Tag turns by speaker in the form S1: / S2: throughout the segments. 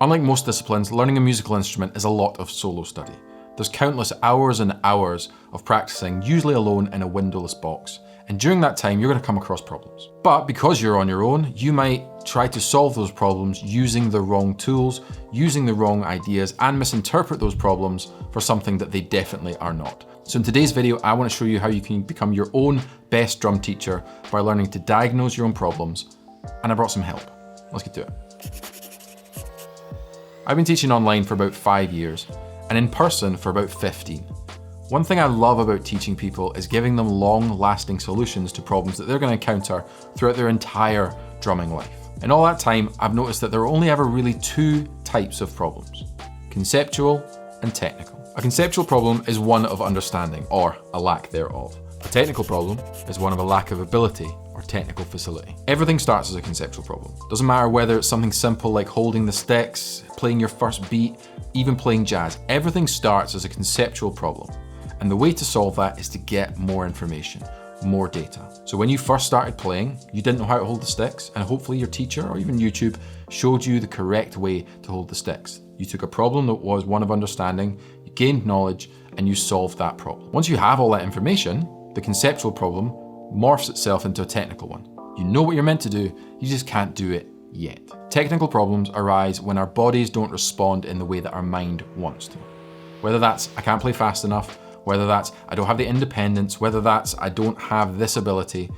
S1: Unlike most disciplines, learning a musical instrument is a lot of solo study. There's countless hours and hours of practicing, usually alone in a windowless box. And during that time, you're going to come across problems. But because you're on your own, you might try to solve those problems using the wrong tools, using the wrong ideas, and misinterpret those problems for something that they definitely are not. So in today's video, I want to show you how you can become your own best drum teacher by learning to diagnose your own problems. And I brought some help. Let's get to it. I've been teaching online for about 5 years and in person for about 15. One thing I love about teaching people is giving them long-lasting solutions to problems that they're going to encounter throughout their entire drumming life. In all that time, I've noticed that there are only ever really two types of problems: conceptual and technical. A conceptual problem is one of understanding, or a lack thereof. A technical problem is one of a lack of ability or technical facility. Everything starts as a conceptual problem. Doesn't matter whether it's something simple like holding the sticks, playing your first beat, even playing jazz. Everything starts as a conceptual problem. And the way to solve that is to get more information, more data. So when you first started playing, you didn't know how to hold the sticks, and hopefully your teacher or even YouTube showed you the correct way to hold the sticks. You took a problem that was one of understanding, you gained knowledge, and you solved that problem. Once you have all that information, the conceptual problem morphs itself into a technical one. You know what you're meant to do, you just can't do it yet. Technical problems arise when our bodies don't respond in the way that our mind wants to. Whether that's I can't play fast enough, whether that's I don't have the independence, whether that's I don't have this ability.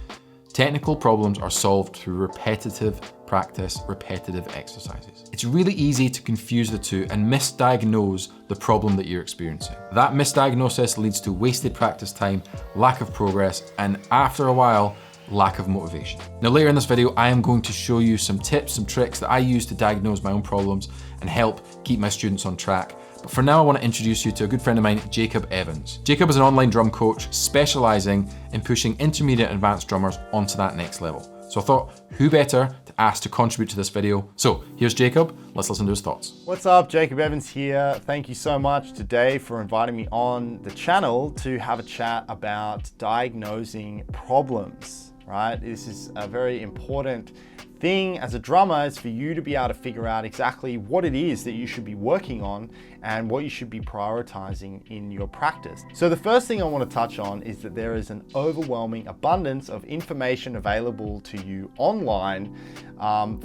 S1: Technical problems are solved through repetitive practice, repetitive exercises. It's really easy to confuse the two and misdiagnose the problem that you're experiencing. That misdiagnosis leads to wasted practice time, lack of progress, and after a while, lack of motivation. Now later in this video, I am going to show you some tips, some tricks that I use to diagnose my own problems and help keep my students on track. But for now, I want to introduce you to a good friend of mine, Jacob Evans. Jacob is an online drum coach specializing in pushing intermediate and advanced drummers onto that next level. So I thought, who better to ask to contribute to this video? So here's Jacob, let's listen to his thoughts.
S2: What's up, Jacob Evans here. Thank you so much today for inviting me on the channel to have a chat about diagnosing problems, right? This is a very important thing as a drummer, is for you to be able to figure out exactly what it is that you should be working on and what you should be prioritizing in your practice. So the first thing I want to touch on is that there is an overwhelming abundance of information available to you online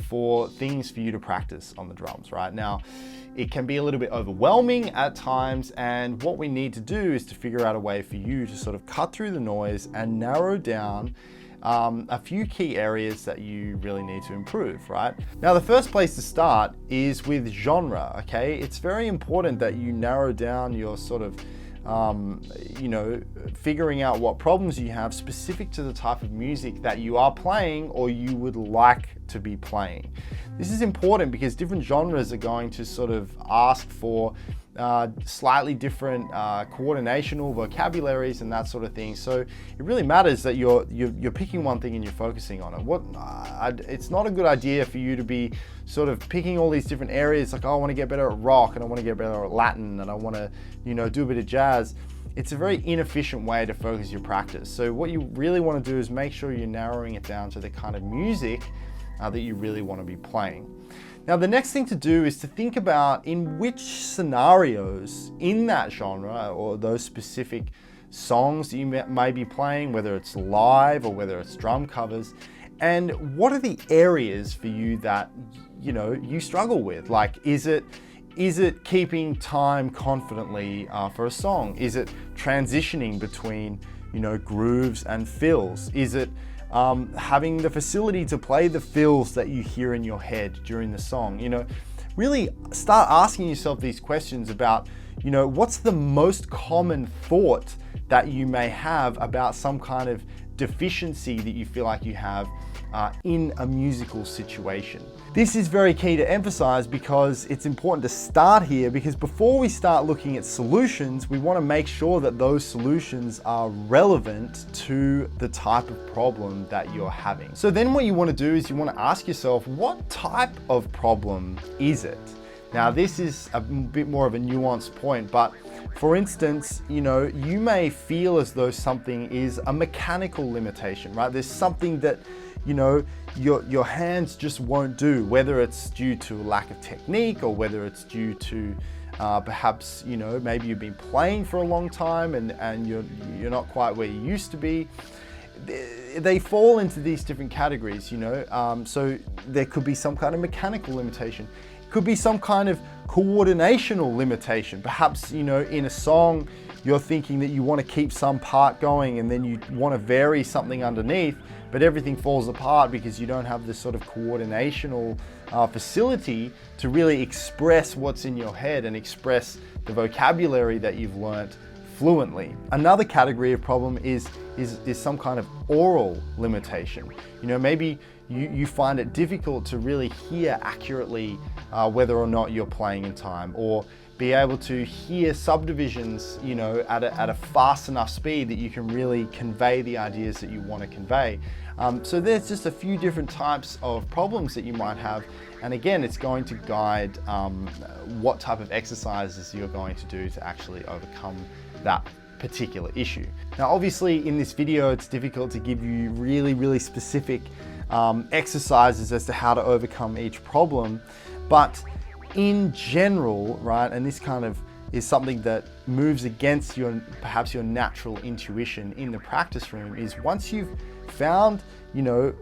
S2: for things for you to practice on the drums, right? Now, it can be a little bit overwhelming at times, and what we need to do is to figure out a way for you to sort of cut through the noise and narrow down a few key areas that you really need to improve, right? Now, the first place to start is with genre, okay? It's very important that you narrow down your sort of, figuring out what problems you have specific to the type of music that you are playing or you would like to be playing. This is important because different genres are going to sort of ask for slightly different coordinational vocabularies and that sort of thing. So it really matters that you're picking one thing and you're focusing on it. It's not a good idea for you to be sort of picking all these different areas, like, oh, I want to get better at rock and I want to get better at Latin and I want to, do a bit of jazz. It's a very inefficient way to focus your practice. So what you really want to do is make sure you're narrowing it down to the kind of music that you really want to be playing. Now, the next thing to do is to think about in which scenarios in that genre or those specific songs that you may be playing, whether it's live or whether it's drum covers, and what are the areas for you that, you struggle with? Like, is it keeping time confidently for a song? Is it transitioning between, grooves and fills? Is it having the facility to play the fills that you hear in your head during the song? Really start asking yourself these questions about, what's the most common thought that you may have about some kind of deficiency that you feel like you have in a musical situation. This is very key to emphasize because it's important to start here, because before we start looking at solutions, we want to make sure that those solutions are relevant to the type of problem that you're having. So then what you want to do is you want to ask yourself, what type of problem is it? Now, this is a bit more of a nuanced point, but for instance, you may feel as though something is a mechanical limitation, right? There's something that you know, your hands just won't do, whether it's due to lack of technique or whether it's due to perhaps, you know, maybe you've been playing for a long time and you're not quite where you used to be. They fall into these different categories, you know. So there could be some kind of mechanical limitation. It could be some kind of coordinational limitation. Perhaps, you know, in a song, you're thinking that you want to keep some part going and then you want to vary something underneath, but everything falls apart because you don't have this sort of coordinational facility to really express what's in your head and express the vocabulary that you've learnt fluently. Another category of problem is some kind of oral limitation. You know, maybe you find it difficult to really hear accurately whether or not you're playing in time, or be able to hear subdivisions, you know, at a fast enough speed that you can really convey the ideas that you want to convey. So there's just a few different types of problems that you might have. And again, it's going to guide what type of exercises you're going to do to actually overcome that particular issue. Now, obviously in this video, it's difficult to give you really specific exercises as to how to overcome each problem, but in general, right, and this kind of is something that moves against perhaps your natural intuition in the practice room, is once you've found, you know,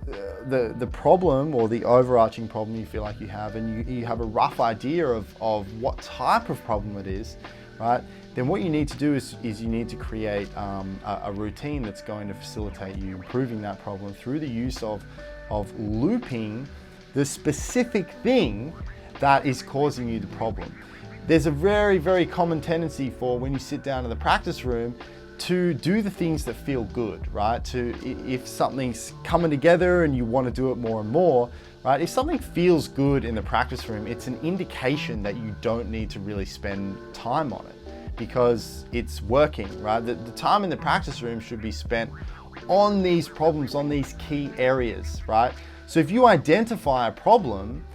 S2: the problem or the overarching problem you feel like you have, and you have a rough idea of what type of problem it is, right, then what you need to do is you need to create a routine that's going to facilitate you improving that problem through the use of looping the specific thing that is causing you the problem. There's a very common tendency for when you sit down in the practice room to do the things that feel good, right? If something's coming together and you want to do it more and more, right? If something feels good in the practice room, it's an indication that you don't need to really spend time on it because it's working, right? The time in the practice room should be spent on these problems, on these key areas, right? So if you identify a problem,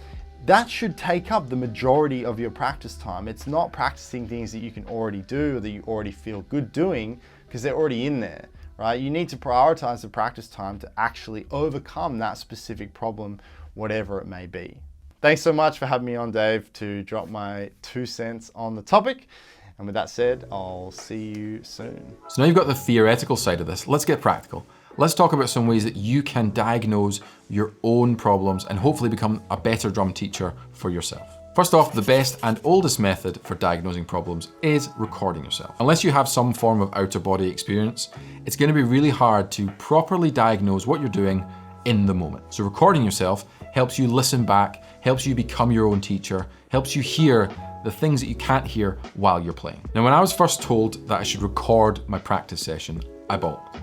S2: that should take up the majority of your practice time. It's not practicing things that you can already do or that you already feel good doing because they're already in there, right? You need to prioritize the practice time to actually overcome that specific problem, whatever it may be. Thanks so much for having me on, Dave, to drop my 2 cents on the topic. And with that said, I'll see you soon.
S1: So now you've got the theoretical side of this. Let's get practical. Let's talk about some ways that you can diagnose your own problems and hopefully become a better drum teacher for yourself. First off, the best and oldest method for diagnosing problems is recording yourself. Unless you have some form of outer body experience, it's going to be really hard to properly diagnose what you're doing in the moment. So recording yourself helps you listen back, helps you become your own teacher, helps you hear the things that you can't hear while you're playing. Now, when I was first told that I should record my practice session, I balked.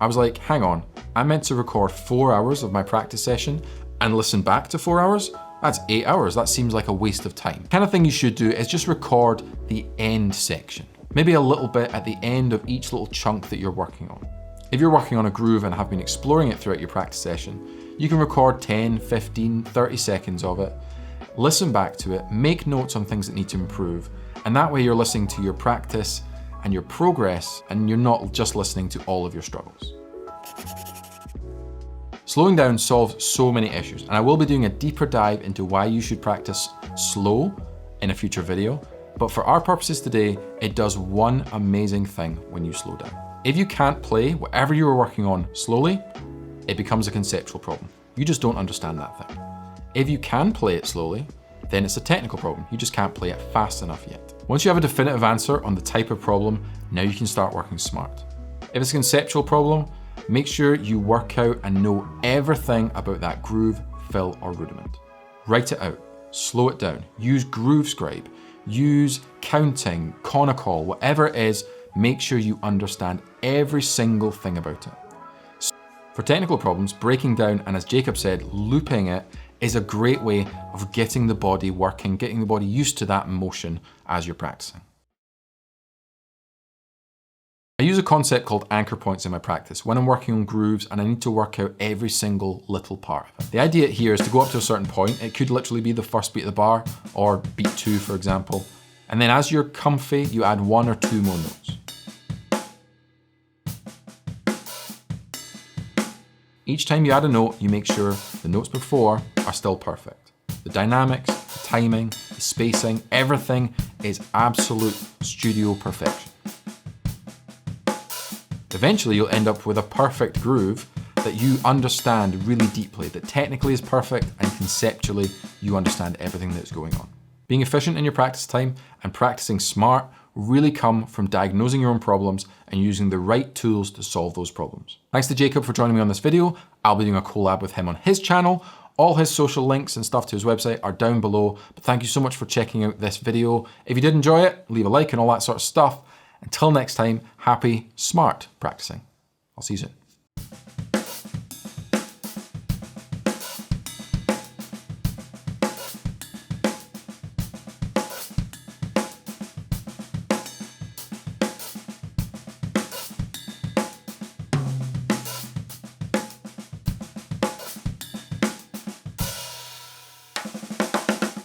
S1: I was like, hang on, I'm meant to record 4 hours of my practice session and listen back to 4 hours? That's 8 hours. That seems like a waste of time. The kind of thing you should do is just record the end section. Maybe a little bit at the end of each little chunk that you're working on. If you're working on a groove and have been exploring it throughout your practice session, you can record 10, 15, 30 seconds of it, listen back to it, make notes on things that need to improve, and that way you're listening to your practice and your progress, and you're not just listening to all of your struggles. Slowing down solves so many issues, and I will be doing a deeper dive into why you should practice slow in a future video, but for our purposes today, it does one amazing thing when you slow down. If you can't play whatever you were working on slowly, it becomes a conceptual problem. You just don't understand that thing. If you can play it slowly, then it's a technical problem. You just can't play it fast enough yet. Once you have a definitive answer on the type of problem, now you can start working smart. If it's a conceptual problem, make sure you work out and know everything about that groove, fill, or rudiment. Write it out, slow it down, use groove scribe, use counting, conical, whatever it is, make sure you understand every single thing about it. For technical problems, breaking down, and as Jacob said, looping it, is a great way of getting the body working, getting the body used to that motion as you're practicing. I use a concept called anchor points in my practice when I'm working on grooves and I need to work out every single little part of it. The idea here is to go up to a certain point. It could literally be the first beat of the bar or beat 2, for example. And then as you're comfy, you add 1 or 2 more notes. Each time you add a note, you make sure the notes before are still perfect. The dynamics, the timing, the spacing, everything is absolute studio perfection. Eventually, you'll end up with a perfect groove that you understand really deeply, that technically is perfect and conceptually you understand everything that's going on. Being efficient in your practice time and practicing smart really come from diagnosing your own problems and using the right tools to solve those problems. Thanks to Jacob for joining me on this video. I'll be doing a collab with him on his channel. All his social links and stuff to his website are down below. But thank you so much for checking out this video. If you did enjoy it, leave a like and all that sort of stuff. Until next time, happy, smart practicing. I'll see you soon.